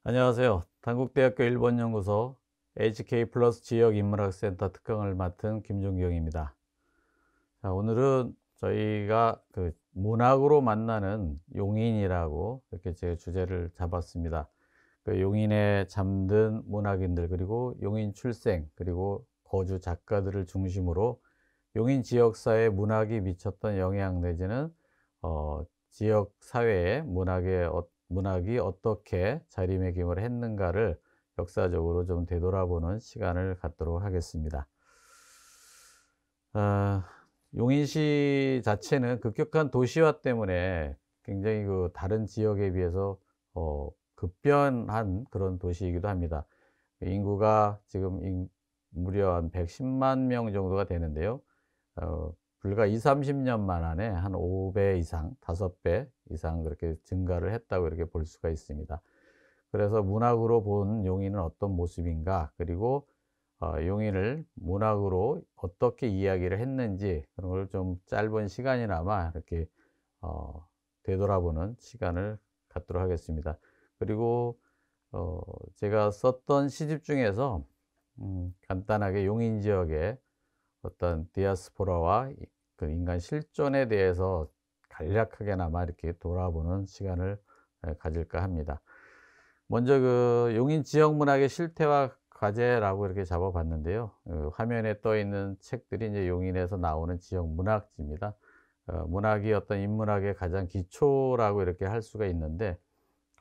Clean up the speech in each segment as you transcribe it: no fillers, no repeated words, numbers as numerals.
안녕하세요. 단국대학교 일본연구소 HK 플러스 지역인문학센터 특강을 맡은 김종경입니다. 자, 오늘은 저희가 문학으로 만나는 용인이라고 이렇게 제 주제를 잡았습니다. 그 용인에 잠든 문학인들, 그리고 용인 출생, 그리고 거주 작가들을 중심으로 용인 지역사회에 문학이 미쳤던 영향 내지는 지역 사회에 문학이 어떻게 자리매김을 했는가를 역사적으로 좀 되돌아보는 시간을 갖도록 하겠습니다. 아, 용인시 자체는 급격한 도시화 때문에 굉장히 다른 지역에 비해서 급변한 그런 도시이기도 합니다. 인구가 지금 무려 한 110만 명 정도가 되는데요. 불과 20-30년 만에 한 5배 이상, 5배 이상 그렇게 증가를 했다고 이렇게 볼 수가 있습니다. 그래서 문학으로 본 용인은 어떤 모습인가, 그리고 용인을 문학으로 어떻게 이야기를 했는지, 그런 걸 좀 짧은 시간이나마 이렇게 어, 되돌아보는 시간을 갖도록 하겠습니다. 그리고 제가 썼던 시집 중에서 간단하게 용인 지역의 어떤 디아스포라와 그 인간 실존에 대해서 간략하게나마 이렇게 돌아보는 시간을 가질까 합니다. 먼저 용인 지역 문학의 실태와 과제라고 이렇게 잡아봤는데요. 화면에 떠 있는 책들이 이제 용인에서 나오는 지역 문학지입니다. 문학이 어떤 인문학의 가장 기초라고 이렇게 할 수가 있는데,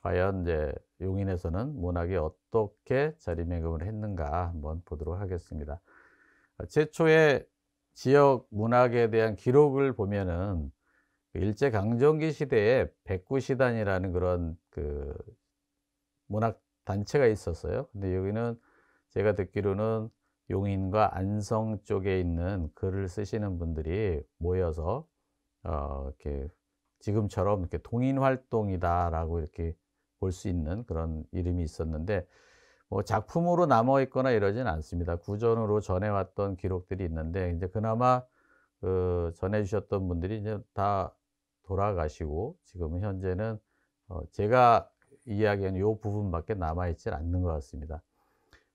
과연 이제 용인에서는 문학이 어떻게 자리매김을 했는가 한번 보도록 하겠습니다. 최초의 지역 문학에 대한 기록을 보면은 일제강점기 시대에 백구시단이라는 그런 문학 단체가 있었어요. 근데 여기는 제가 듣기로는 용인과 안성 쪽에 있는 글을 쓰시는 분들이 모여서 이렇게 지금처럼 이렇게 동인 활동이다라고 이렇게 볼 수 있는 그런 이름이 있었는데, 뭐 작품으로 남아 있거나 이러진 않습니다. 구전으로 전해왔던 기록들이 있는데, 이제 그나마 전해 주셨던 분들이 이제 다 돌아가시고, 지금은 현재는 제가 이야기한 요 부분밖에 남아 있질 않는 것 같습니다.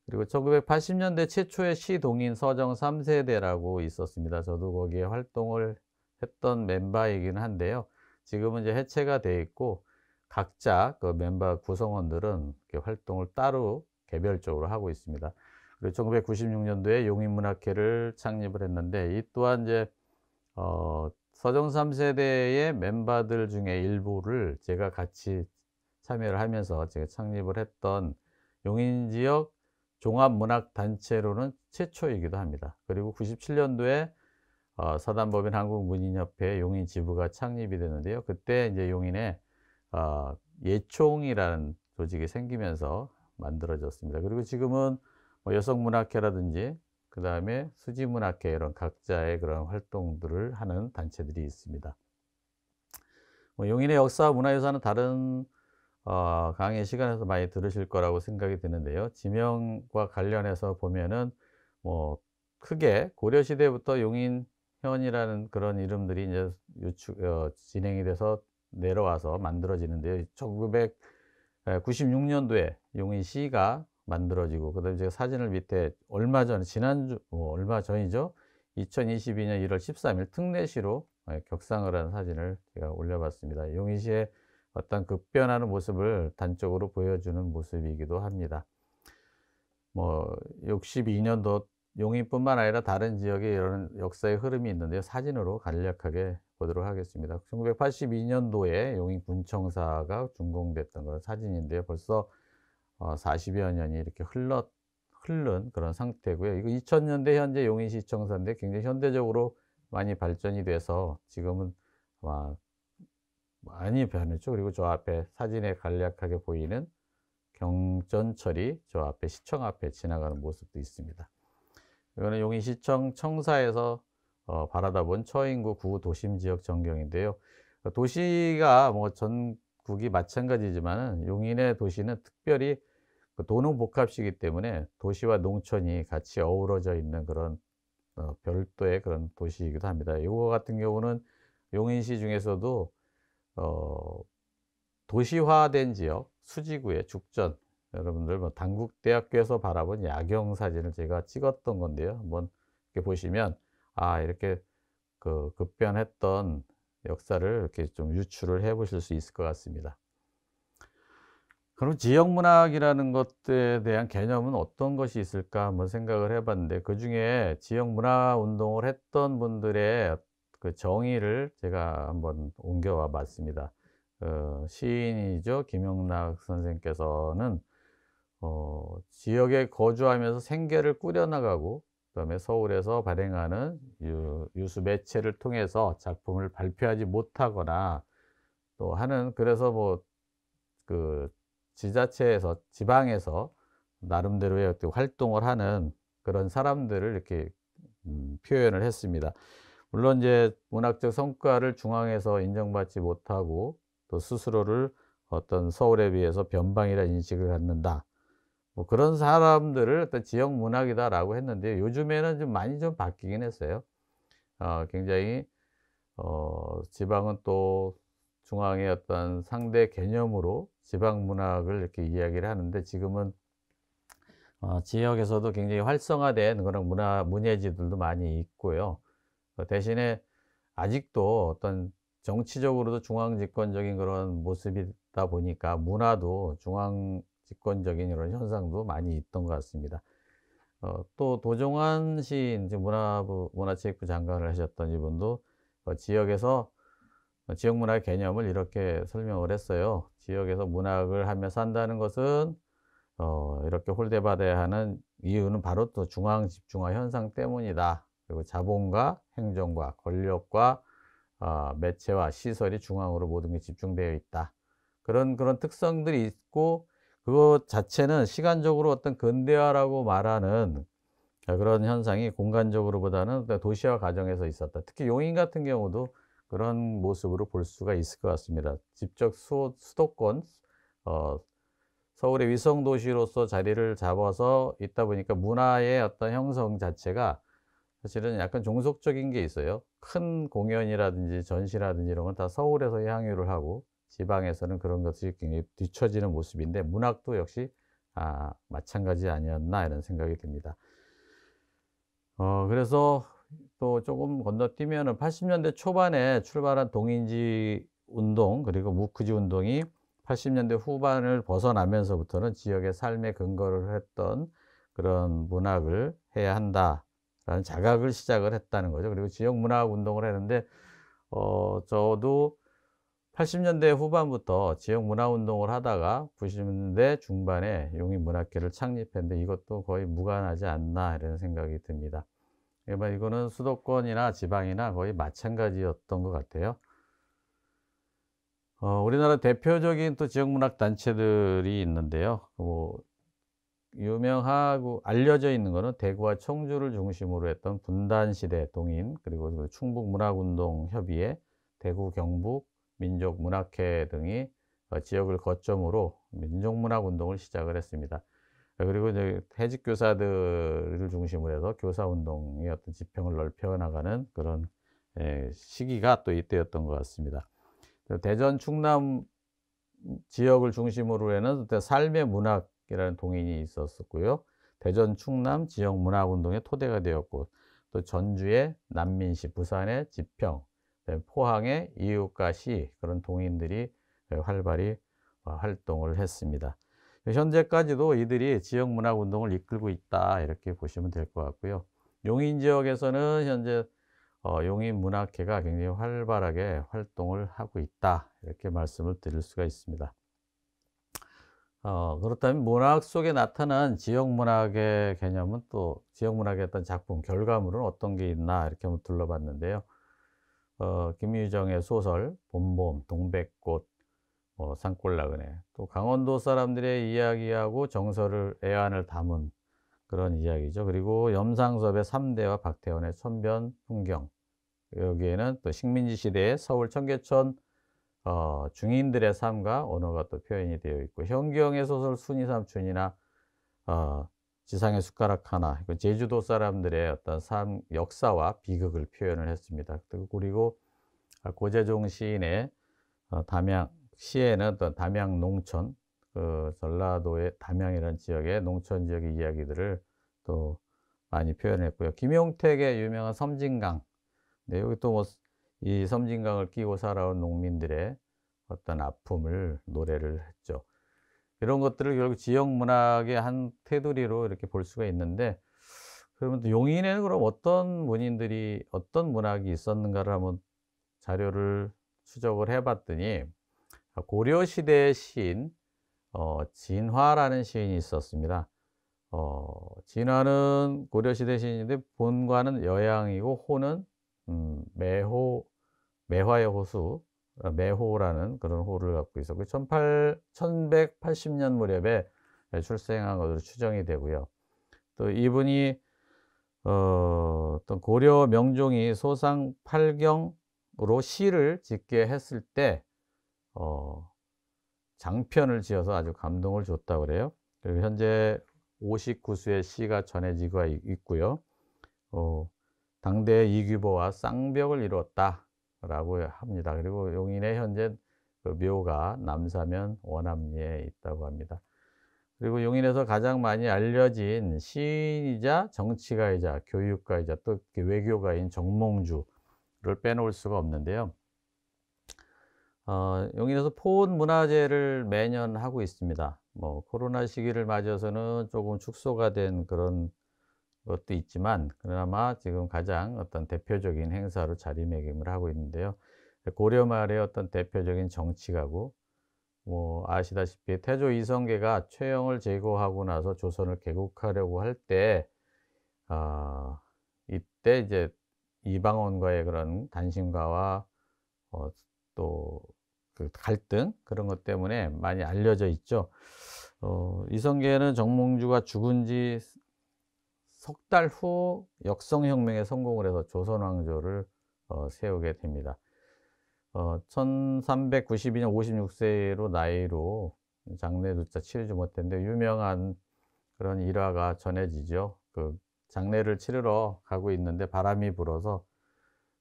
그리고 1980년대 최초의 시동인 서정 3세대라고 있었습니다. 저도 거기에 활동을 했던 멤버이긴 한데요. 지금은 이제 해체가 돼 있고, 각자 그 멤버 구성원들은 이렇게 활동을 따로 개별적으로 하고 있습니다. 그리고 1996년도에 용인문학회를 창립을 했는데, 이 또한 이제 서정 3세대의 멤버들 중에 일부를 제가 같이 참여를 하면서 제가 창립을 했던 용인 지역 종합문학단체로는 최초이기도 합니다. 그리고 97년도에 서단법인 한국문인협회 용인 지부가 창립이 되는데요. 그때 이제 용인에 예총이라는 조직이 생기면서 만들어졌습니다. 그리고 지금은 뭐 여성문학회라든지 그 다음에 수지문학회, 이런 각자의 그런 활동들을 하는 단체들이 있습니다. 뭐 용인의 역사와 문화유산은 다른 강의 시간에서 많이 들으실 거라고 생각이 드는데요. 지명과 관련해서 보면은 뭐 크게 고려시대부터 용인현이라는 그런 이름들이 이제 진행이 돼서 내려와서 만들어지는데요. 1996년도에 용인시가 만들어지고, 그다음에 제가 사진을 밑에 얼마 전, 얼마 전이죠. 2022년 1월 13일 특례시로 격상을 한 사진을 제가 올려봤습니다. 용인시의 어떤 급변하는 모습을 단적으로 보여주는 모습이기도 합니다. 뭐 62년도 용인뿐만 아니라 다른 지역에 이런 역사의 흐름이 있는데요. 사진으로 간략하게 보도록 하겠습니다. 1982년도에 용인 군청사가 준공됐던 그런 사진인데요. 벌써 40여 년이 이렇게 흐른 그런 상태고요. 이거 2000년대 현재 용인시청사인데 굉장히 현대적으로 많이 발전이 돼서 지금은 아마 많이 변했죠. 그리고 저 앞에 사진에 간략하게 보이는 경전철이 저 앞에 시청 앞에 지나가는 모습도 있습니다. 이거는 용인시청 청사에서 바라다 본 처인구 구도심 지역 전경인데요. 도시가 뭐 전국이 마찬가지지만 용인의 도시는 특별히 도농복합시이기 때문에 도시와 농촌이 같이 어우러져 있는 그런 별도의 그런 도시이기도 합니다. 이거 같은 경우는 용인시 중에서도 어, 도시화된 지역, 수지구의 죽전, 여러분들 뭐 단국대학교에서 바라본 야경 사진을 제가 찍었던 건데요. 한번 이렇게 보시면 아 이렇게 그 급변했던 역사를 이렇게 좀 유추를 해 보실 수 있을 것 같습니다. 그럼 지역문학이라는 것에 대한 개념은 어떤 것이 있을까 한번 생각을 해 봤는데, 그중에 지역문화 운동을 했던 분들의 그 정의를 제가 한번 옮겨와 봤습니다. 시인이죠. 김영락 선생께서는 지역에 거주하면서 생계를 꾸려나가고 그다음에 서울에서 발행하는 유수 매체를 통해서 작품을 발표하지 못하거나 또 하는, 그래서 뭐 그 지자체에서 지방에서 나름대로의 어떤 활동을 하는 그런 사람들을 이렇게 표현을 했습니다. 물론 이제 문학적 성과를 중앙에서 인정받지 못하고 또 스스로를 어떤 서울에 비해서 변방이라 인식을 갖는다, 뭐 그런 사람들을 어떤 지역 문학이다라고 했는데, 요즘에는 좀 많이 좀 바뀌긴 했어요. 굉장히 지방은 또 중앙의 어떤 상대 개념으로 지방 문학을 이렇게 이야기를 하는데, 지금은 지역에서도 굉장히 활성화된 그런 문예지들도 많이 있고요. 대신에 아직도 어떤 정치적으로도 중앙 집권적인 그런 모습이다 보니까 문화도 중앙 집권적인 이런 현상도 많이 있던 것 같습니다. 또 도종환 시인, 이제 문화체육부 장관을 하셨던 이분도 지역에서 지역 문화의 개념을 이렇게 설명을 했어요. 지역에서 문학을 하며 산다는 것은 이렇게 홀대받아야 하는 이유는 바로 또 중앙 집중화 현상 때문이다. 그리고 자본과 행정과 권력과 매체와 시설이 중앙으로 모든 게 집중되어 있다. 그런 특성들이 있고, 그것 자체는 시간적으로 어떤 근대화라고 말하는 그런 현상이 공간적으로보다는 도시화 과정에서 있었다. 특히 용인 같은 경우도 그런 모습으로 볼 수가 있을 것 같습니다. 직접 수도권, 어, 서울의 위성 도시로서 자리를 잡아서 있다 보니까 문화의 어떤 형성 자체가 사실은 약간 종속적인 게 있어요. 큰 공연이라든지 전시라든지 이런 건 다 서울에서 향유를 하고 지방에서는 그런 것이 굉장히 뒤처지는 모습인데, 문학도 역시 마찬가지 아니었나 이런 생각이 듭니다. 그래서 또 조금 건너뛰면은 80년대 초반에 출발한 동인지 운동 그리고 무크지 운동이 80년대 후반을 벗어나면서부터는 지역의 삶의 근거를 했던 그런 문학을 해야 한다라는 자각을 시작을 했다는 거죠. 그리고 지역 문학 운동을 했는데, 저도 80년대 후반부터 지역 문화 운동을 하다가 90년대 중반에 용인문학회를 창립했는데, 이것도 거의 무관하지 않나 이런 생각이 듭니다. 이거는 수도권이나 지방이나 거의 마찬가지였던 것 같아요. 우리나라 대표적인 또 지역문학 단체들이 있는데요. 유명하고 알려져 있는 거는 대구와 청주를 중심으로 했던 분단시대 동인, 그리고 그 충북문학운동협의회, 대구 경북 민족문학회 등이 지역을 거점으로 민족문학운동을 시작을 했습니다. 그리고 이제 해직 교사들을 중심으로 해서 교사운동의 어떤 지평을 넓혀 나가는 그런 시기가 또 이때였던 것 같습니다. 대전 충남 지역을 중심으로 해는 삶의 문학이라는 동인이 있었고요. 대전 충남 지역 문학 운동의 토대가 되었고, 또 전주의 난민시, 부산의 지평, 포항의 이웃가 시, 그런 동인들이 활발히 활동을 했습니다. 현재까지도 이들이 지역 문학 운동을 이끌고 있다 이렇게 보시면 될 것 같고요. 용인 지역에서는 현재 용인문학회가 굉장히 활발하게 활동을 하고 있다 이렇게 말씀을 드릴 수가 있습니다. 그렇다면 문학 속에 나타난 지역문학의 개념은, 또 지역문학의 어떤 작품 결과물은 어떤 게 있나 이렇게 한번 둘러봤는데요. 김유정의 소설 봄봄, 동백꽃, 산골나그네, 또 강원도 사람들의 이야기하고 정서를, 애환을 담은 그런 이야기죠. 그리고 염상섭의 3대와 박태원의 천변 풍경, 여기에는 또 식민지 시대의 서울 청계천 중인들의 삶과 언어가 또 표현이 되어 있고, 현경의 소설 순이삼촌이나 지상의 숟가락 하나, 이건 제주도 사람들의 어떤 삶, 역사와 비극을 표현을 했습니다. 그리고 고재종 시인의 담양 시에는 또 담양 농촌, 그 전라도의 담양이라는 지역의 농촌 지역의 이야기들을 또 많이 표현했고요. 김용택의 유명한 섬진강. 네, 여기 또 뭐 이 섬진강을 끼고 살아온 농민들의 어떤 아픔을 노래를 했죠. 이런 것들을 결국 지역 문학의 한 테두리로 이렇게 볼 수가 있는데, 그러면 또 용인에는 그럼 어떤 문인들이 어떤 문학이 있었는가를 한번 자료를 추적을 해 봤더니, 고려 시대의 시인 진화라는 시인이 있었습니다. 진화는 고려 시대 시인인데 본과는 여양이고 호는 매호, 매화의 호수, 매호라는 그런 호를 갖고 있었고 1180년 무렵에 출생한 것으로 추정이 되고요. 또 이분이 어떤 고려 명종이 소상 팔경으로 시를 짓게 했을 때 장편을 지어서 아주 감동을 줬다고 그래요. 그리고 현재 59수의 시가 전해지고 있고요. 당대 이규보와 쌍벽을 이루었다라고 합니다. 그리고 용인에 현재 그 묘가 남사면 원암리에 있다고 합니다. 그리고 용인에서 가장 많이 알려진 시인이자 정치가이자 교육가이자 또 외교가인 정몽주를 빼놓을 수가 없는데요. 용인에서 포온 문화제를 매년 하고 있습니다. 뭐 코로나 시기를 맞아서는 조금 축소가 된 그런 것도 있지만 그나마 지금 가장 어떤 대표적인 행사로 자리매김을 하고 있는데요. 고려 말의 어떤 대표적인 정치가고, 뭐 아시다시피 태조 이성계가 최영을 제거하고 나서 조선을 개국하려고 할 때, 이때 이제 이방원과의 그런 단신과와 또 그 갈등, 그런 것 때문에 많이 알려져 있죠. 이성계는 정몽주가 죽은 지 석 달 후 역성혁명에 성공을 해서 조선왕조를 세우게 됩니다. 1392년 56세로 나이로 장례조차 치르지 못했는데 유명한 그런 일화가 전해지죠. 그 장례를 치르러 가고 있는데 바람이 불어서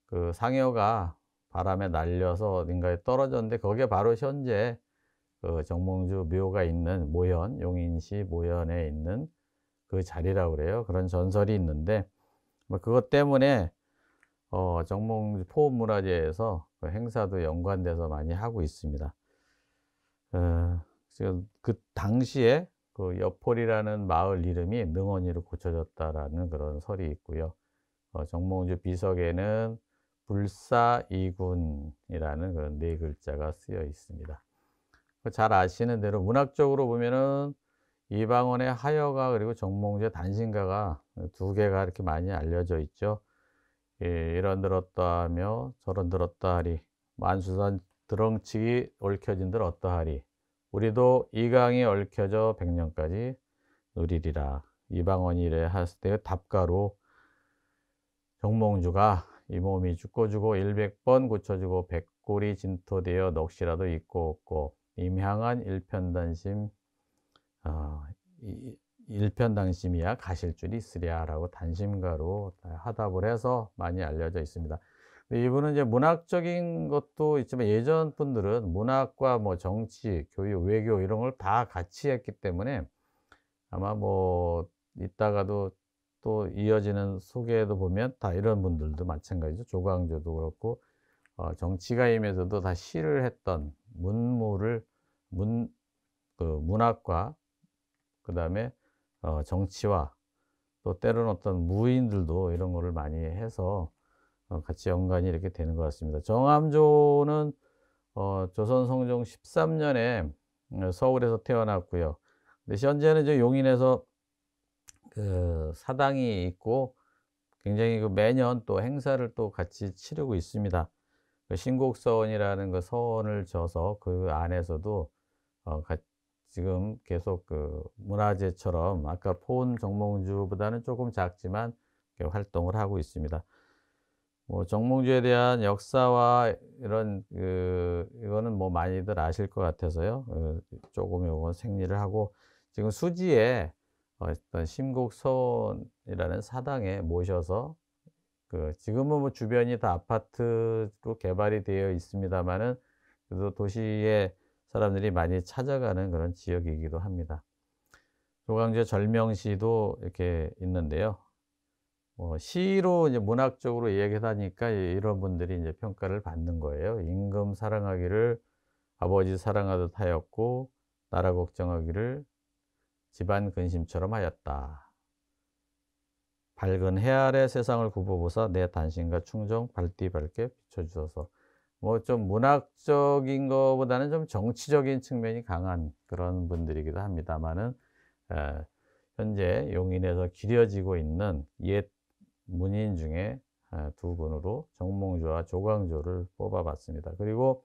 그 상여가 바람에 날려서 어딘가에 떨어졌는데, 거기에 바로 현재 그 정몽주 묘가 있는 모현, 용인시 모현에 있는 그 자리라고 그래요. 그런 전설이 있는데, 뭐 그것 때문에 정몽주 포문화제에서 그 행사도 연관돼서 많이 하고 있습니다. 지금 그 당시에 그 여폴이라는 마을 이름이 능원이로 고쳐졌다라는 그런 설이 있고요. 정몽주 비석에는 불사이군이라는 그런 네 글자가 쓰여 있습니다. 잘 아시는 대로 문학적으로 보면은 이방원의 하여가 그리고 정몽주의 단신가가 두 개가 이렇게 많이 알려져 있죠. 이런 들었다 하며 저런 들었다 하리, 만수산 드렁치기 얽혀진들 어떠하리, 우리도 이강이 얽혀져 백년까지 누리리라. 이방원이 이래 했을 때 답가로 정몽주가 이 몸이 죽고 100번 고쳐주고 백골이 진토되어 넋이라도 있고 없고 임향한 일편단심, 일편단심이야 가실 줄이 있으랴라고 단심가로 하답을 해서 많이 알려져 있습니다. 이분은 이제 문학적인 것도 있지만 예전 분들은 문학과 뭐 정치, 교육, 외교 이런 걸 다 같이 했기 때문에 아마 뭐 이따가도 또 이어지는 소개도 보면 다 이런 분들도 마찬가지죠. 조광조도 그렇고 정치가임에서도 다 시를 했던 문무를 그 문학과 그다음에 정치와 또 때로는 어떤 무인들도 이런 거를 많이 해서 같이 연관이 이렇게 되는 것 같습니다. 정암조는 조선 성종 13년에 서울에서 태어났고요. 근데 현재는 이제 용인에서 그 사당이 있고 굉장히 그 매년 또 행사를 또 같이 치르고 있습니다. 그 신곡서원이라는 그 서원을 져서 그 안에서도 지금 계속 그 문화재처럼 아까 포은 정몽주보다는 조금 작지만 활동을 하고 있습니다. 뭐 정몽주에 대한 역사와 이런 이거는 뭐 많이들 아실 것 같아서요. 조금 요건 생리를 하고, 지금 수지에 어떤 심곡서원이라는 사당에 모셔서 지금은 뭐 주변이 다 아파트로 개발이 되어 있습니다만은 그래도 도시의 사람들이 많이 찾아가는 그런 지역이기도 합니다. 조광조의 절명시도 이렇게 있는데요. 시로 이제 문학적으로 이야기하니까 이런 분들이 이제 평가를 받는 거예요. 임금 사랑하기를 아버지 사랑하듯 하였고 나라 걱정하기를 집안 근심처럼 하였다. 밝은 해 아래 세상을 굽어보사 내 단신과 충정 밝디 밝게 비춰주소서. 뭐 좀 문학적인 것보다는 좀 정치적인 측면이 강한 그런 분들이기도 합니다만은 현재 용인에서 기려지고 있는 옛 문인 중에 두 분으로 정몽주와 조광조를 뽑아봤습니다. 그리고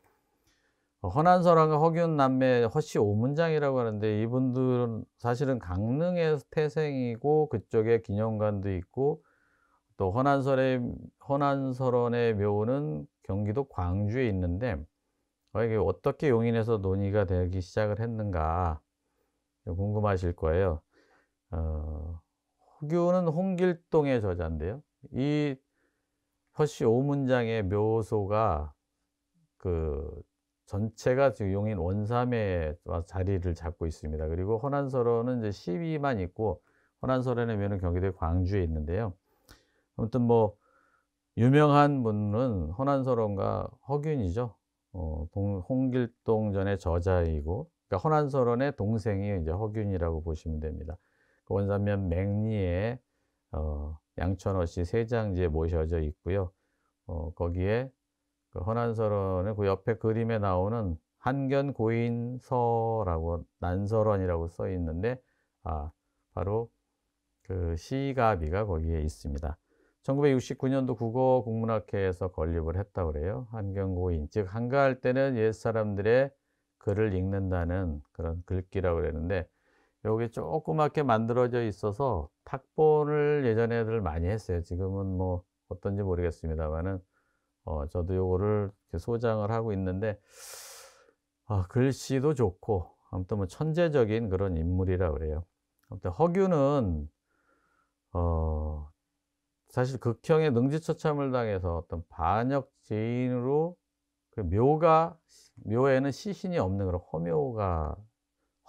허난설왕과 허균 남매 허씨 오문장이라고 하는데 이분들은 사실은 강릉의 태생이고 그쪽에 기념관도 있고 또 허난설원의 묘는 경기도 광주에 있는데 이게 어떻게 용인에서 논의가 되기 시작을 했는가 궁금하실 거예요. 허균은 홍길동의 저자인데요. 이 허씨 오문장의 묘소가 그 전체가 지금 용인 원삼에 자리를 잡고 있습니다. 그리고 허난설원은 이제 시비만 있고 허난설원의 묘는 경기도의 광주에 있는데요. 아무튼 뭐 유명한 분은 허난설원과 허균이죠. 홍길동전의 저자이고, 그러니까 허난설원의 동생이 이제 허균이라고 보시면 됩니다. 그 원산면 맹리에 양천어씨 세장지에 모셔져 있고요. 거기에 그 허난설원의 그 옆에 그림에 나오는 한견고인서라고 난설원이라고 써 있는데 바로 그 시가비가 거기에 있습니다. 1969년도 국어 국문학회에서 건립을 했다고 그래요. 한견고인, 즉 한가할 때는 옛사람들의 글을 읽는다는 그런 글귀라고 그랬는데 여기 조그맣게 만들어져 있어서 탁본을 예전에들 많이 했어요. 지금은 뭐 어떤지 모르겠습니다만은 저도 요거를 소장을 하고 있는데 글씨도 좋고 아무튼 뭐 천재적인 그런 인물이라 그래요. 아무튼 허균은 사실 극형의 능지처참을 당해서 어떤 반역 죄인으로 그 묘에는 시신이 없는 그런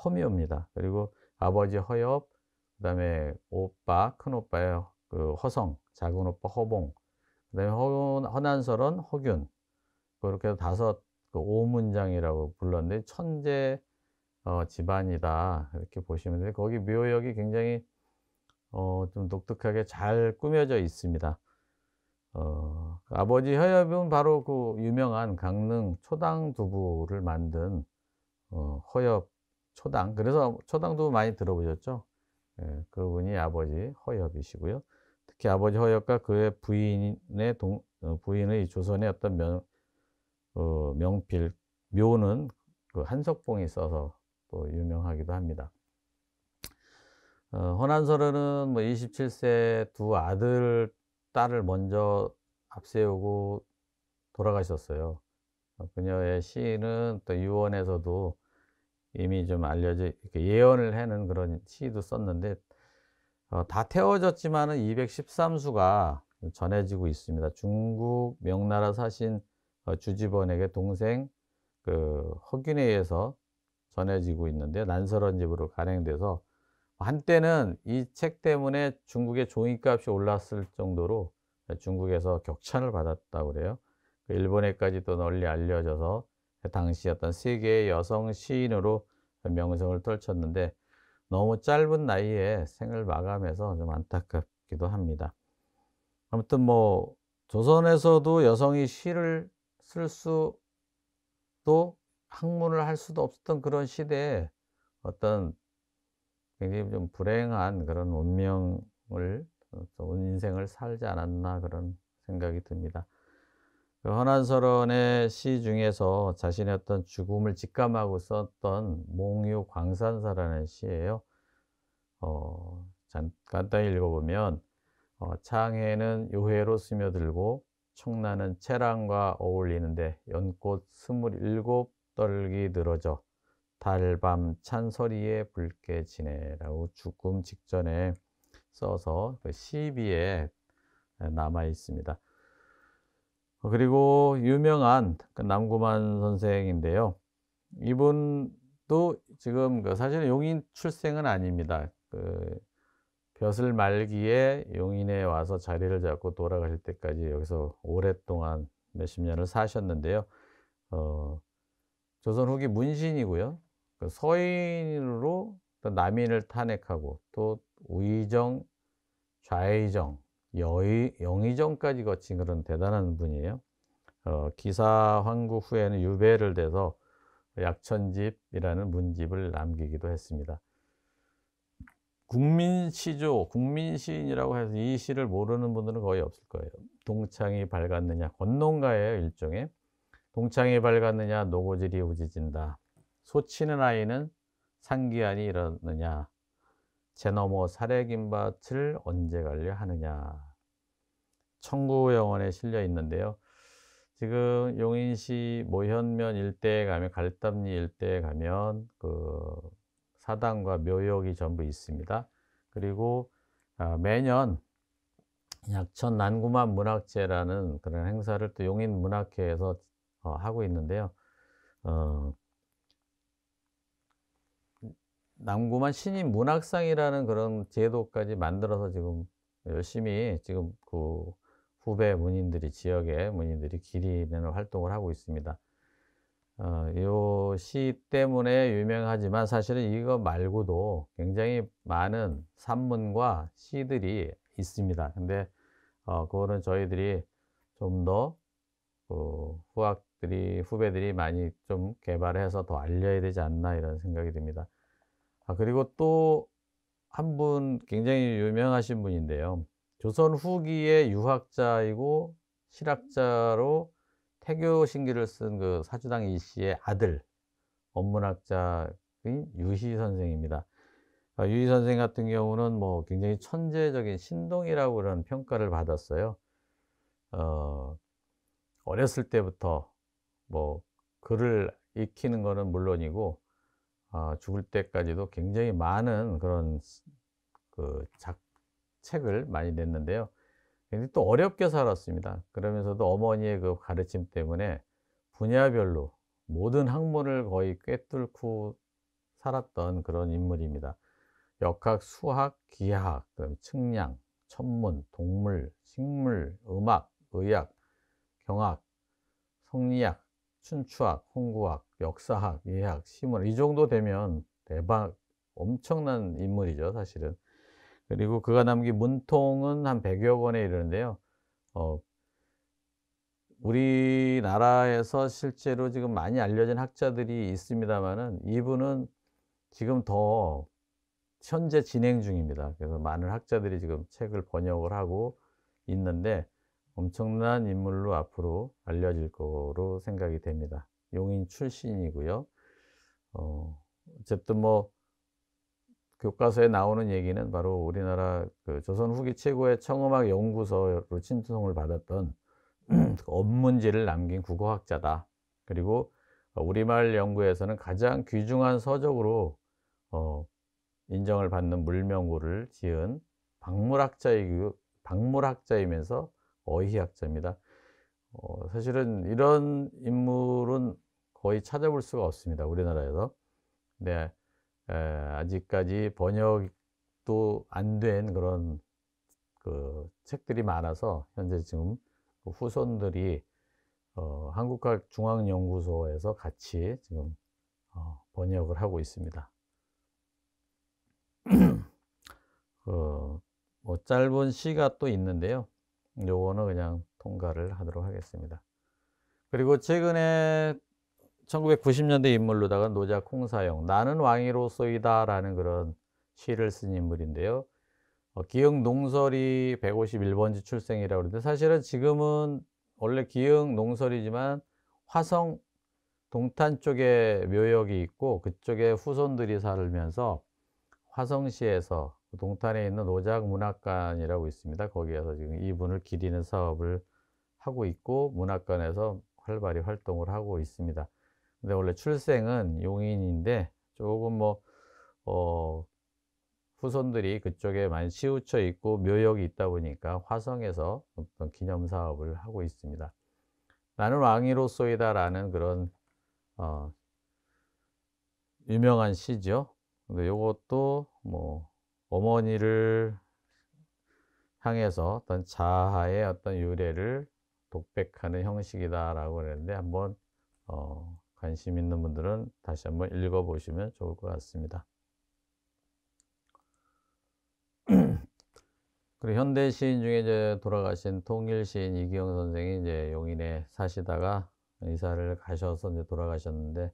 허묘입니다. 그리고 아버지 허엽, 그다음에 오빠, 큰 오빠의 그 허성, 작은 오빠 허봉, 그다음에 허난설원, 허균, 그렇게 해서 다섯 그 오문장이라고 불렀는데 천재 집안이다 이렇게 보시면 돼요. 거기 묘역이 굉장히 좀 독특하게 잘 꾸며져 있습니다. 아버지 허엽은 바로 그 유명한 강릉 초당 두부를 만든 허엽 초당. 그래서 초당 두부 많이 들어보셨죠? 예, 그분이 아버지 허엽이시고요. 특히 아버지 허엽과 그의 부인의 조선의 어떤 명필 묘는 그 한석봉이 써서 또 유명하기도 합니다. 허난설원은 뭐 27세 두 아들, 딸을 먼저 앞세우고 돌아가셨어요. 그녀의 시는 또 유언에서도 이미 좀 알려져 이렇게 예언을 해는 그런 시도 썼는데 다 태워졌지만은 213수가 전해지고 있습니다. 중국 명나라 사신 주지번에게 동생 그 허균에 의해서 전해지고 있는데 난설원집으로 간행돼서 한때는 이 책 때문에 중국의 종이값이 올랐을 정도로 중국에서 격찬을 받았다고 그래요. 일본에까지도 널리 알려져서 당시 어떤 세계의 여성 시인으로 명성을 떨쳤는데 너무 짧은 나이에 생을 마감해서 좀 안타깝기도 합니다. 아무튼 뭐 조선에서도 여성이 시를 쓸 수도 학문을 할 수도 없었던 그런 시대에 어떤 굉장히 좀 불행한 그런 운명을 인생을 살지 않았나 그런 생각이 듭니다. 그 허난설원의 시 중에서 자신의 어떤 죽음을 직감하고 썼던 몽유 광산사라는 시예요. 간단히 읽어보면 창해는 요해로 스며들고 청나는 채랑과 어울리는데 연꽃 27 떨기 늘어져 달밤 찬서리에 붉게 지내라고 죽음 직전에 써서 그 시비에 남아 있습니다. 그리고 유명한 그 남구만 선생인데요. 이분도 지금 사실은 용인 출생은 아닙니다. 벼슬 말기에 용인에 와서 자리를 잡고 돌아가실 때까지 여기서 오랫동안 몇십 년을 사셨는데요. 어 조선 후기 문신이고요. 서인으로 또 남인을 탄핵하고 또 우의정, 좌의정, 영의정까지 거친 그런 대단한 분이에요. 기사 환국 후에는 유배를 돼서 약천집이라는 문집을 남기기도 했습니다. 국민시조, 국민시인이라고 해서 이 시를 모르는 분들은 거의 없을 거예요. 동창이 밝았느냐, 건농가예요, 일종의. 동창이 밝았느냐, 노고질이 우지진다. 소치는 아이는 상기하니 이러느냐, 제 너머 사래긴 밭을 언제 갈려 하느냐. 청구영원에 실려 있는데요. 지금 용인시 모현면 일대에 가면, 갈담리 일대에 가면 사당과 묘역이 전부 있습니다. 그리고 매년 약천 난구만 문학제라는 그런 행사를 또 용인 문학회에서 하고 있는데요. 남구만 신인 문학상이라는 그런 제도까지 만들어서 지금 열심히 지금 후배 문인들이, 지역의 문인들이 기리는 활동을 하고 있습니다. 요 시 때문에 유명하지만 사실은 이거 말고도 굉장히 많은 산문과 시들이 있습니다. 근데 그거는 저희들이 좀 더 후배들이 많이 좀 개발해서 더 알려야 되지 않나 이런 생각이 듭니다. 그리고 또 한 분 굉장히 유명하신 분인데요. 조선 후기의 유학자이고 실학자로 태교신기를 쓴 사주당 이씨의 아들, 원문학자인 유희 선생입니다. 유희 선생 같은 경우는 뭐 굉장히 천재적인 신동이라고 그런 평가를 받았어요. 어렸을 때부터 뭐 글을 익히는 거는 물론이고 죽을 때까지도 굉장히 많은 그런 책을 많이 냈는데요. 굉장히 또 어렵게 살았습니다. 그러면서도 어머니의 그 가르침 때문에 분야별로 모든 학문을 거의 꿰뚫고 살았던 그런 인물입니다. 역학, 수학, 기하학, 측량, 천문, 동물, 식물, 음악, 의학, 경학, 성리학, 춘추학, 홍구학, 역사학, 예학, 시문, 이 정도 되면 대박 엄청난 인물이죠, 사실은. 그리고 그가 남긴 문통은 한 100여 권에 이르는데요. 우리나라에서 실제로 지금 많이 알려진 학자들이 있습니다만은 이분은 지금 더 현재 진행 중입니다. 그래서 많은 학자들이 지금 책을 번역을 하고 있는데 엄청난 인물로 앞으로 알려질 거로 생각이 됩니다. 용인 출신이고요. 어쨌든 뭐 교과서에 나오는 얘기는 바로 우리나라 조선 후기 최고의 청음학 연구소로 친송을 받았던 업문지를 남긴 국어학자다. 그리고 우리말 연구에서는 가장 귀중한 서적으로 인정을 받는 물명고를 지은 박물학자이면서 어휘학자입니다. 사실은 이런 인물은 거의 찾아볼 수가 없습니다, 우리나라에서. 네, 아직까지 번역도 안 된 그런 책들이 많아서 현재 지금 후손들이 한국과중앙연구소에서 같이 지금 번역을 하고 있습니다. 뭐 짧은 시가 또 있는데요. 요거는 그냥 통과를 하도록 하겠습니다. 그리고 최근에 1990년대 인물로다가 노작 홍사영, 나는 왕이로소이다 라는 그런 시를 쓴 인물인데요. 기흥 농설이 151번지 출생이라고 그러는데 사실은 지금은 원래 기흥 농설이지만 화성 동탄 쪽에 묘역이 있고 그쪽에 후손들이 살면서 화성시에서 동탄에 있는 노작문학관이라고 있습니다. 거기에서 지금 이분을 기리는 사업을 하고 있고 문학관에서 활발히 활동을 하고 있습니다. 근데 원래 출생은 용인인데 조금 뭐 후손들이 그쪽에 많이 치우쳐 있고 묘역이 있다 보니까 화성에서 어떤 기념 사업을 하고 있습니다. 나는 왕이로소이다 라는 그런 유명한 시죠. 근데 요것도 뭐 어머니를 향해서 어떤 자아의 어떤 유래를 독백하는 형식이다라고 그랬는데, 한번 관심 있는 분들은 다시 한번 읽어 보시면 좋을 것 같습니다. 그리고 현대 시인 중에 이제 돌아가신 통일 시인 이기영 선생이 이제 용인에 사시다가 이사를 가셔서 이제 돌아가셨는데,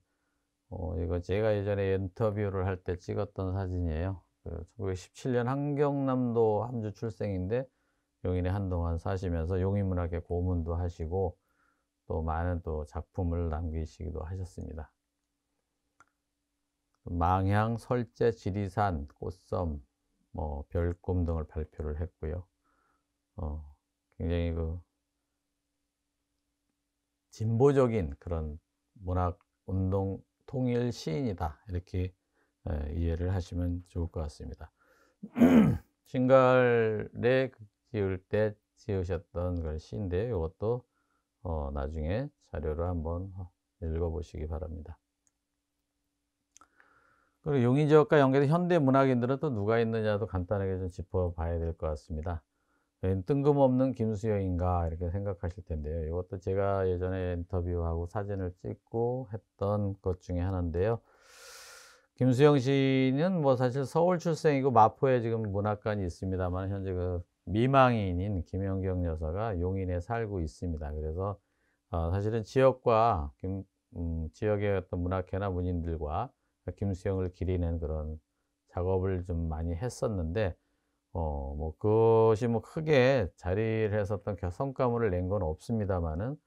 이거 제가 예전에 인터뷰를 할 때 찍었던 사진이에요. 그 1917년 한경남도 함주 출생인데 용인에 한동안 사시면서 용인문학회 고문도 하시고 또 많은 또 작품을 남기시기도 하셨습니다. 망향, 설제, 지리산, 꽃섬, 뭐 별꿈 등을 발표를 했고요. 굉장히 그 진보적인 그런 문학 운동 통일 시인이다, 이렇게 이해를 하시면 좋을 것 같습니다. 신갈에 지을 때 지으셨던 그 시인데, 이것도 나중에 자료를 한번 읽어 보시기 바랍니다. 그리고 용인 지역과 연계된 현대 문학인들은 또 누가 있느냐도 간단하게 좀 짚어봐야 될 것 같습니다. 뜬금없는 김수영인가 이렇게 생각하실 텐데요. 이것도 제가 예전에 인터뷰하고 사진을 찍고 했던 것 중에 하나인데요. 김수영 씨는 뭐 사실 서울 출생이고 마포에 지금 문학관이 있습니다만, 현재 그 미망인인 김연경 여사가 용인에 살고 있습니다. 그래서 사실은 지역과 지역의 어떤 문학회나 문인들과 김수영을 기리는 그런 작업을 좀 많이 했었는데, 뭐 그것이 뭐 크게 자리를 했었던 성과물을 낸 건 없습니다만은,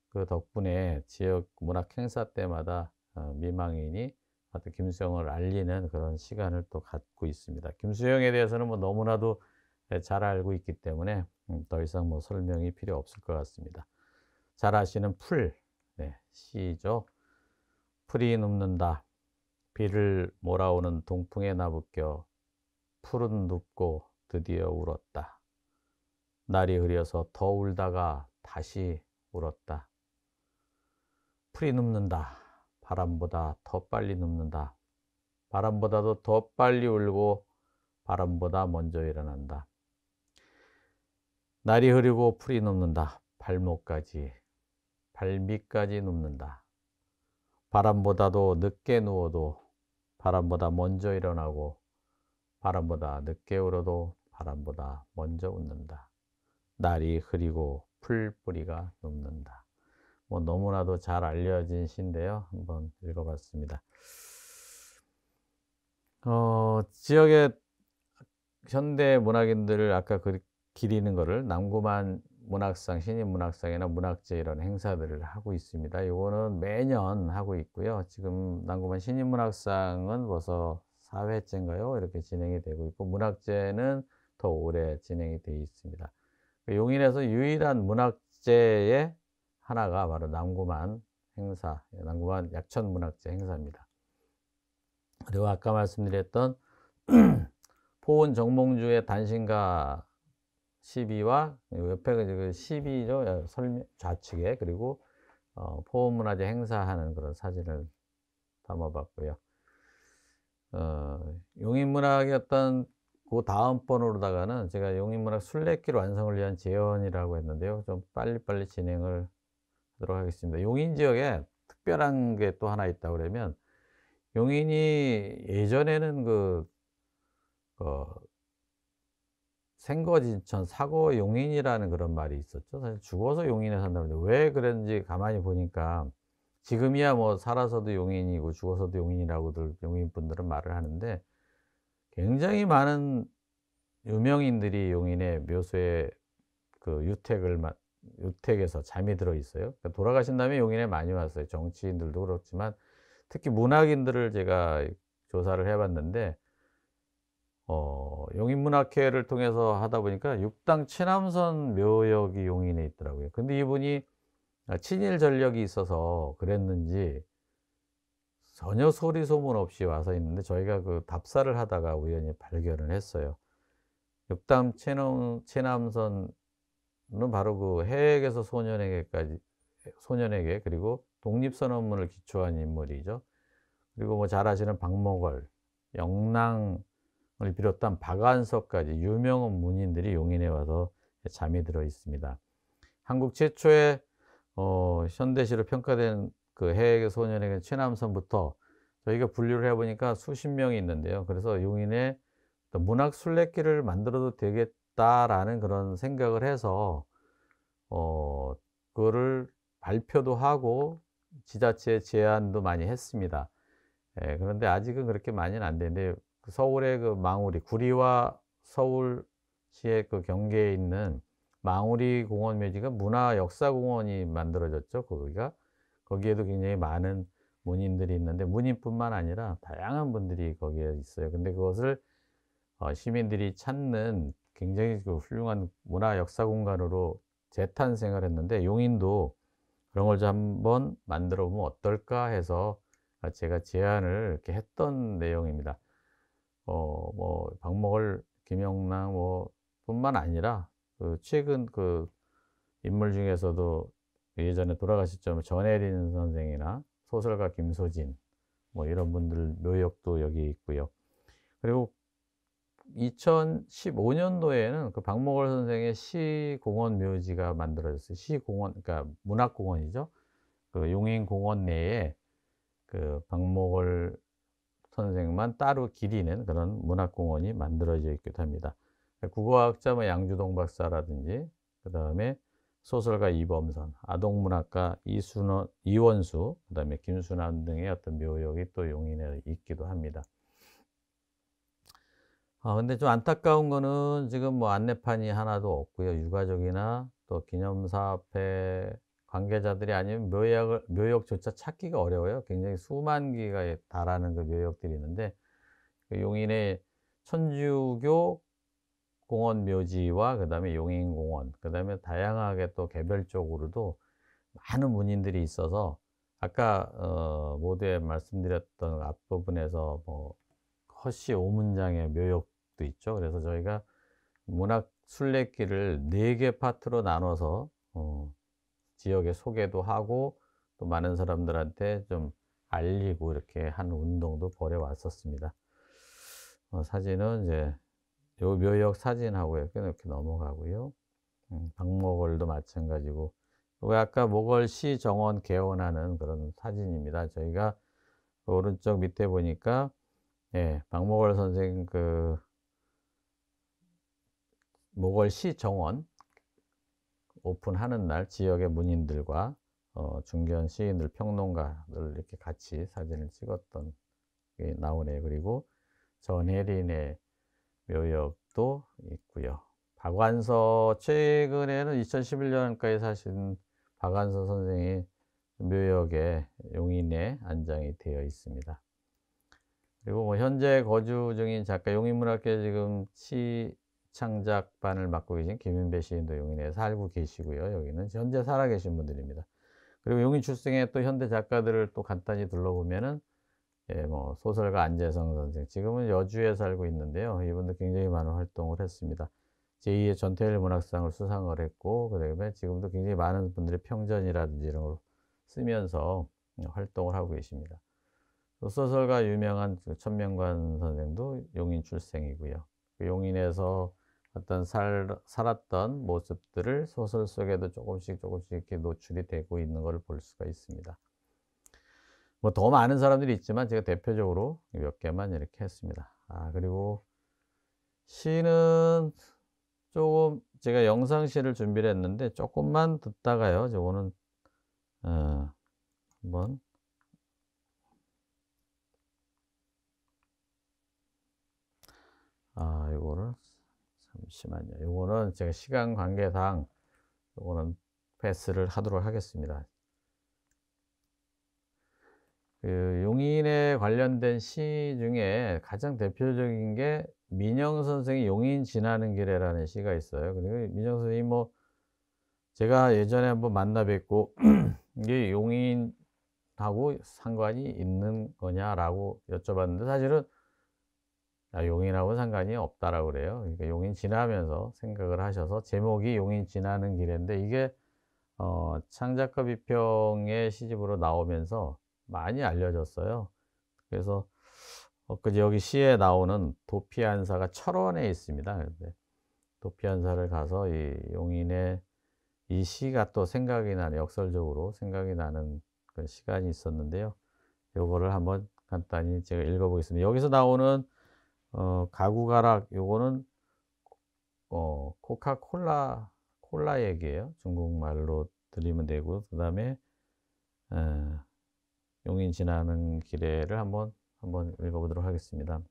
그 덕분에 지역 문학 행사 때마다 미망인이 어떤 김수영을 알리는 그런 시간을 또 갖고 있습니다. 김수영에 대해서는 뭐 너무나도 잘 알고 있기 때문에 더 이상 뭐 설명이 필요 없을 것 같습니다. 잘 아시는 풀, 네, 시죠. 풀이 눕는다. 비를 몰아오는 동풍에 나부껴 풀은 눕고 드디어 울었다. 날이 흐려서 더 울다가 다시 울었다. 풀이 눕는다. 바람보다 더 빨리 눕는다. 바람보다도 더 빨리 울고 바람보다 먼저 일어난다. 날이 흐리고 풀이 눕는다. 발목까지, 발밑까지 눕는다. 바람보다도 늦게 누워도 바람보다 먼저 일어나고 바람보다 늦게 울어도 바람보다 먼저 웃는다. 날이 흐리고 풀뿌리가 눕는다. 뭐 너무나도 잘 알려진 시인데요. 한번 읽어봤습니다. 지역의 현대 문학인들을 아까 기리는 거를 남구만 문학상, 신인문학상이나 문학제 이런 행사들을 하고 있습니다. 이거는 매년 하고 있고요. 지금 남구만 신인문학상은 벌써 4회째인가요? 이렇게 진행이 되고 있고, 문학제는 더 오래 진행이 되어 있습니다. 용인에서 유일한 문학제의 하나가 바로 남구만 행사, 남구만 약천문학제 행사입니다. 그리고 아까 말씀드렸던 포은 정몽주의 단신가 시비와 옆에 그 시비죠, 좌측에. 그리고 포은문화재 행사하는 그런 사진을 담아봤고요. 용인문학의 어떤 그 다음 번으로다가는 제가 용인문학 순례길 완성을 위한 재현이라고 했는데요. 좀 빨리빨리 진행을 하도록 하겠습니다. 용인 지역에 특별한 게 또 하나 있다고 그러면, 용인이 예전에는 생거진천 사고 용인이라는 그런 말이 있었죠. 사실 죽어서 용인에 산다는데 왜 그런지 가만히 보니까, 지금이야 뭐 살아서도 용인이고 죽어서도 용인이라고들 용인 분들은 말을 하는데, 굉장히 많은 유명인들이 용인의 묘소에 그 유택에서 잠이 들어 있어요. 그러니까 돌아가신 다음에 용인에 많이 왔어요. 정치인들도 그렇지만 특히 문학인들을 제가 조사를 해봤는데, 용인문학회를 통해서 하다 보니까 육당 최남선 묘역이 용인에 있더라고요. 근데 이분이 친일 전력이 있어서 그랬는지 전혀 소리 소문 없이 와서 있는데, 저희가 그 답사를 하다가 우연히 발견을 했어요. 육당 최남선은 바로 그 해외에서 소년에게 그리고 독립선언문을 기초한 인물이죠. 그리고 뭐 잘 아시는 박목월, 영랑을 비롯한 박완서까지 유명한 문인들이 용인에 와서 잠이 들어 있습니다. 한국 최초의 현대시로 평가된 그 해외 소년에게 최남선부터 저희가 분류를 해 보니까 수십 명이 있는데요. 그래서 용인에 문학 순례길을 만들어도 되겠다라는 그런 생각을 해서 어 그거를 발표도 하고 지자체에 제안도 많이 했습니다. 예, 그런데 아직은 그렇게 많이는 안 되는데 그 서울의 그 망우리 구리와 서울시의 그 경계에 있는 망우리 공원 묘지가 문화역사공원이 만들어졌죠. 거기가 거기에도 굉장히 많은 문인들이 있는데 문인뿐만 아니라 다양한 분들이 거기에 있어요. 근데 그것을 시민들이 찾는 굉장히 그 훌륭한 문화역사 공간으로 재탄생을 했는데 용인도 그런 걸 좀 한번 만들어 보면 어떨까 해서 제가 제안을 이렇게 했던 내용입니다. 뭐 박목월, 김영랑 뭐 뿐만 아니라 그 최근 그 인물 중에서도 예전에 돌아가셨죠. 전혜린 선생이나 소설가 김소진 뭐 이런 분들 묘역도 여기 있고요. 그리고 2015년도에는 그 박목월 선생의 시공원 묘지가 만들어졌어요. 시공원 그러니까 문학공원이죠. 그 용인공원 내에 그 박목월 선생만 따로 기리는 그런 문학공원이 만들어져 있기도 합니다. 국어학자 뭐 양주동 박사라든지 그다음에 소설가 이범선, 아동문학가 이원수, 그다음에 김순환 등의 어떤 묘역이 또 용인에 있기도 합니다. 근데 좀 안타까운 거는 지금 뭐 안내판이 하나도 없고요. 유가족이나 또 기념사업회 관계자들이 아니면 묘역조차 찾기가 어려워요. 굉장히 수만 개가 달하는 그 묘역들이 있는데 그 용인의 천주교 공원 묘지와 그다음에 용인공원, 그다음에 다양하게 또 개별적으로도 많은 문인들이 있어서 아까 모두에 말씀드렸던 앞부분에서 뭐 허씨 오문장의 묘역도 있죠. 그래서 저희가 문학 순례길을 4개 파트로 나눠서 지역에 소개도 하고 또 많은 사람들한테 좀 알리고 이렇게 하는 운동도 벌여 왔었습니다. 사진은 이제 요 묘역 사진하고 이렇게 넘어가고요. 박목월도 마찬가지고 왜 아까 목월시 정원 개원하는 그런 사진입니다. 저희가 그 오른쪽 밑에 보니까 예, 박목월 선생 그 목월시 정원 오픈하는 날 지역의 문인들과 중견 시인들, 평론가들 이렇게 같이 사진을 찍었던 게 나오네요. 그리고 전혜린의 묘역도 있고요. 박완서 최근에는 2011년까지 사신 박완서 선생이 묘역에 용인에 안장이 되어 있습니다. 그리고 뭐 현재 거주 중인 작가 용인문학회 지금 시창작반을 맡고 계신 김윤배 시인도 용인에 살고 계시고요. 여기는 현재 살아계신 분들입니다. 그리고 용인 출생의 또 현대 작가들을 또 간단히 둘러보면은 예, 뭐 소설가 안재성 선생 지금은 여주에 살고 있는데요. 이분도 굉장히 많은 활동을 했습니다. 제2의 전태일 문학상을 수상을 했고 그다음에 지금도 굉장히 많은 분들이 평전이라든지 이런 걸 쓰면서 활동을 하고 계십니다. 또 소설가 유명한 천명관 선생도 용인 출생이고요. 그 용인에서 어떤 살았던 모습들을 소설 속에도 조금씩 이렇게 노출이 되고 있는 것을 볼 수가 있습니다. 뭐 더 많은 사람들이 있지만 제가 대표적으로 몇 개만 이렇게 했습니다. 그리고 시는 조금 제가 영상시를 준비를 했는데 조금만 듣다가요. 저거는 한번 요거를 잠시만요. 요거는 제가 시간 관계상 요거는 패스를 하도록 하겠습니다. 그 용인에 관련된 시 중에 가장 대표적인 게 민영 선생의 용인 지나는 길에라는 시가 있어요. 그리고 민영 선생이 뭐 제가 예전에 한번 만나 뵙고 이게 용인하고 상관이 있는 거냐라고 여쭤봤는데 사실은 용인하고 상관이 없다라고 그래요. 그러니까 용인 지나면서 생각을 하셔서 제목이 용인 지나는 길인데 이게 창작가 비평의 시집으로 나오면서 많이 알려졌어요. 그래서 그 여기 시에 나오는 도피한사가 철원에 있습니다. 근데 도피한사를 가서 이 용인의 이 시가 또 생각이 나는, 역설적으로 생각이 나는 그 시간이 있었는데요. 요거를 한번 간단히 제가 읽어 보겠습니다. 여기서 나오는 가구가락, 요거는 콜라 얘기예요. 중국말로 들리면 되고, 그다음에 용인 지나는 길에를 한번 읽어 보도록 하겠습니다.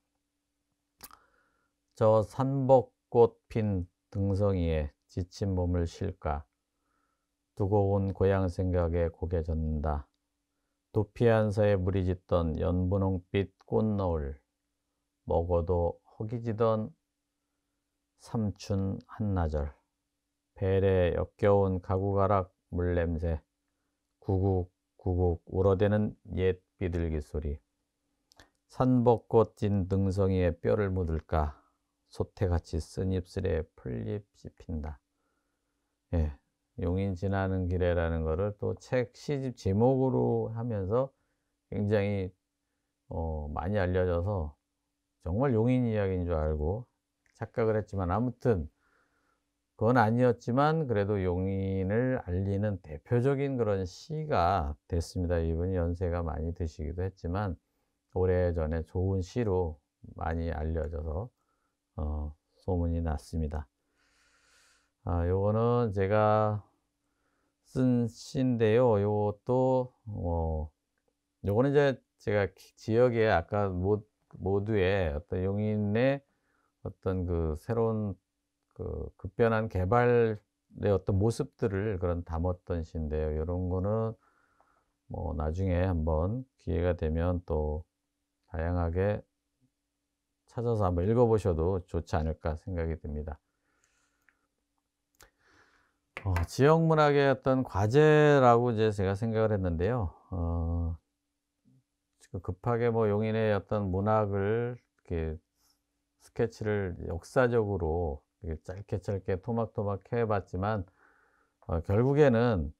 저 산복꽃 핀 등성이에 지친 몸을 쉴까, 두고 온 고향 생각에 고개 젓는다. 도피한서에 물이 짙던 연분홍빛 꽃노을, 먹어도 허기지던 삼춘 한나절, 벨에 역겨운 가구가락 물냄새, 구국구국 울어대는 옛 비둘기 소리, 산벚꽃 진 등성이에 뼈를 묻을까, 소태같이 쓴 입술에 풀잎 씹힌다. 예, 용인 지나는 길에라는 거를 또 책 시집 제목으로 하면서 굉장히 많이 알려져서 정말 용인 이야기인 줄 알고 착각을 했지만, 아무튼 그건 아니었지만 그래도 용인을 알리는 대표적인 그런 시가 됐습니다. 이분이 연세가 많이 드시기도 했지만 오래전에 좋은 시로 많이 알려져서 소문이 났습니다. 요거는 제가 쓴 시인데요. 요것도 요거는 이제 제가 지역에 아까 모두의 어떤 용인의 어떤 그 새로운 그 급변한 개발의 어떤 모습들을 그런 담았던 시인데요. 요런 거는 뭐 나중에 한번 기회가 되면 또 다양하게 찾아서 한번 읽어 보셔도 좋지 않을까 생각이 듭니다. 지역 문학의 어떤 과제라고 이제 제가 생각을 했는데요. 지금 급하게 뭐 용인의 어떤 문학을 이렇게 스케치를 역사적으로 이렇게 짧게 토막토막 해 봤지만, 결국에는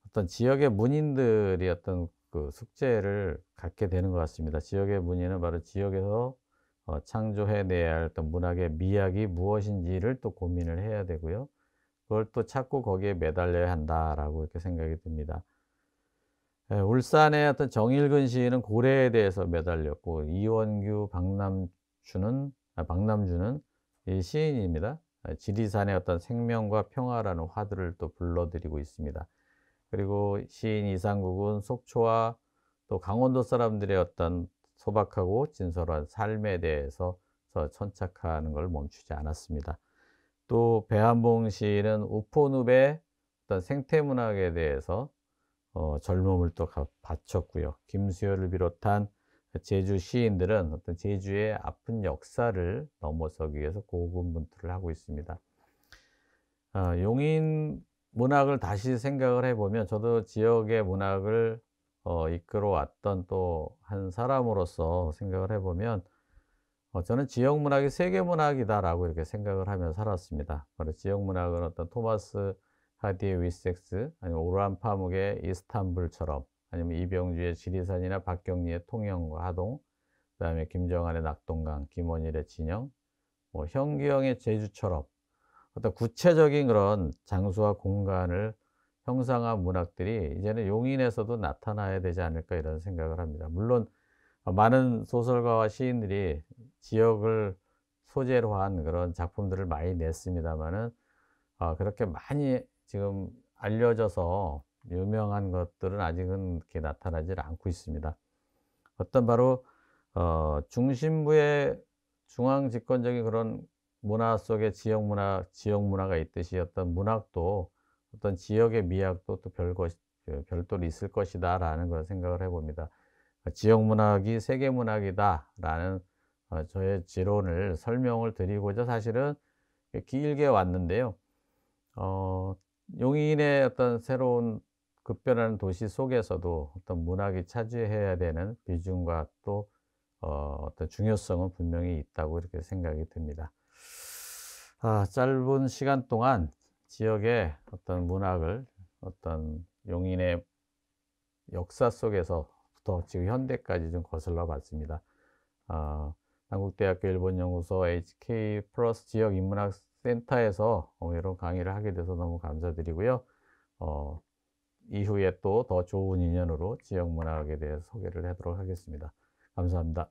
어떤 지역의 문인들이 어떤 그 숙제를 갖게 되는 것 같습니다. 지역의 문인은 바로 지역에서 창조해 내야 할 어떤 문학의 미학이 무엇인지를 또 고민을 해야 되고요. 그걸 또 찾고 거기에 매달려야 한다라고 이렇게 생각이 듭니다. 울산의 어떤 정일근 시인은 고래에 대해서 매달렸고, 이원규, 박남주는 이 시인입니다. 지리산의 어떤 생명과 평화라는 화두를 또 불러들이고 있습니다. 그리고 시인 이상국은 속초와 또 강원도 사람들의 어떤 소박하고 진솔한 삶에 대해서 천착하는 걸 멈추지 않았습니다. 또 배한봉 시인은 우포늪의 어떤 생태문학에 대해서 젊음을 또 바쳤고요. 김수열을 비롯한 제주 시인들은 어떤 제주의 아픈 역사를 넘어서기 위해서 고군분투를 하고 있습니다. 용인 문학을 다시 생각을 해보면, 저도 지역의 문학을 이끌어 왔던 또 한 사람으로서 생각을 해보면, 저는 지역 문학이 세계 문학이다라고 이렇게 생각을 하며 살았습니다. 바로 지역 문학은 어떤 토마스 하디의 위섹스, 아니면 오르한 파묵의 이스탄불처럼, 아니면 이병주의 지리산이나 박경리의 통영과 하동, 그다음에 김정한의 낙동강, 김원일의 진영, 뭐 현기영의 제주처럼 어떤 구체적인 그런 장소와 공간을 형상한 문학들이 이제는 용인에서도 나타나야 되지 않을까, 이런 생각을 합니다. 물론 많은 소설가와 시인들이 지역을 소재로 한 그런 작품들을 많이 냈습니다만은, 그렇게 많이 지금 알려져서 유명한 것들은 아직은 이렇게 나타나질 않고 있습니다. 어떤 바로 중심부의 중앙 집권적인 그런 문화 속에 지역 문화가 있듯이, 어떤 문학도 어떤 지역의 미학도 또 별도로 있을 것이다라는 걸 생각을 해봅니다. 지역 문학이 세계 문학이다라는 저의 지론을 설명을 드리고자 사실은 길게 왔는데요. 용인의 어떤 새로운 급변하는 도시 속에서도 어떤 문학이 차지해야 되는 비중과 또 어떤 중요성은 분명히 있다고 이렇게 생각이 듭니다. 짧은 시간 동안 지역의 어떤 문학을 어떤 용인의 역사 속에서 부터 지금 현대까지 좀 거슬러 봤습니다. 한국대학교 일본연구소 HK 플러스 지역 인문학 센터에서 이런 강의를 하게 돼서 너무 감사드리고요. 이후에 또 더 좋은 인연으로 지역 문학에 대해서 소개를 하도록 하겠습니다. 감사합니다.